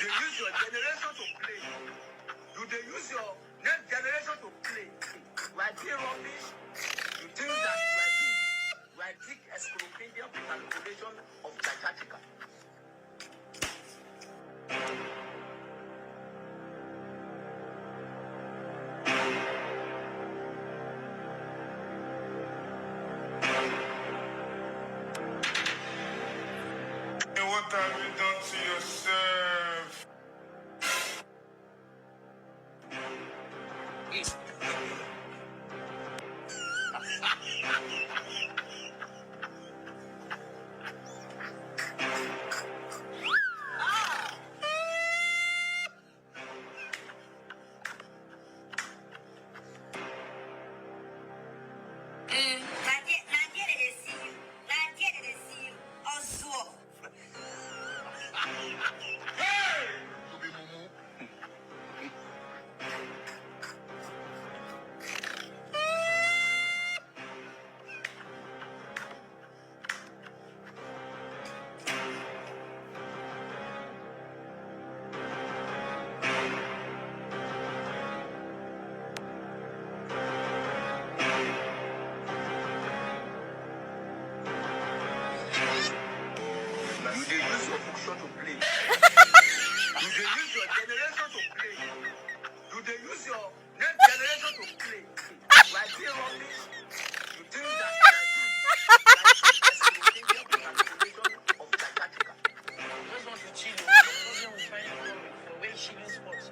they use your generation to play? Do they use your next generation to play? Like they rubbish? You think that you are thick encyclopedia with manipulation of Gigantica? What have you done to yourself? To play? Do they use your generation to play? Do they use your next generation to play? Like they rubbish? You think that you are manipulation of Gigantica? Just want to chill. Problem will find for way chilling spots.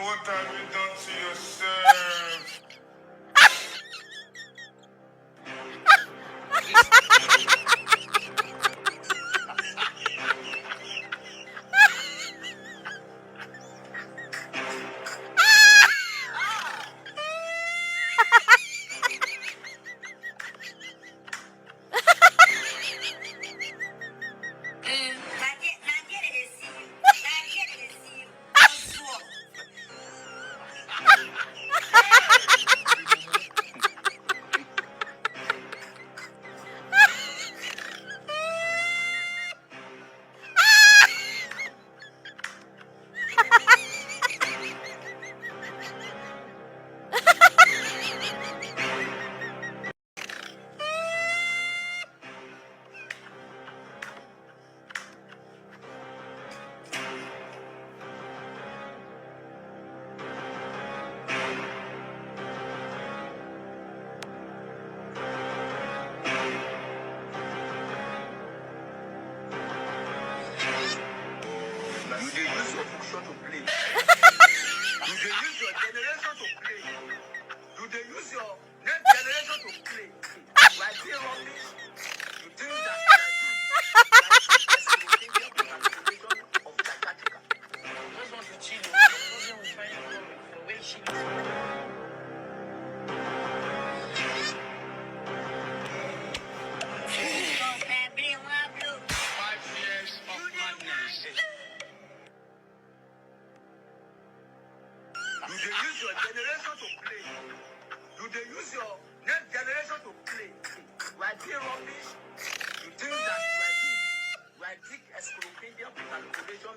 What have you done to yourself? To play? Do they use your generation to play? Do they use your next generation to play? Like they rubbish? You think that you are manipulation of Gigantica? Just want to chill. Problem will find for way chilling spots. Do they use your generation to play? Do they use your next generation to play? Like they rubbish? You think that you are thick encyclopedia with manipulation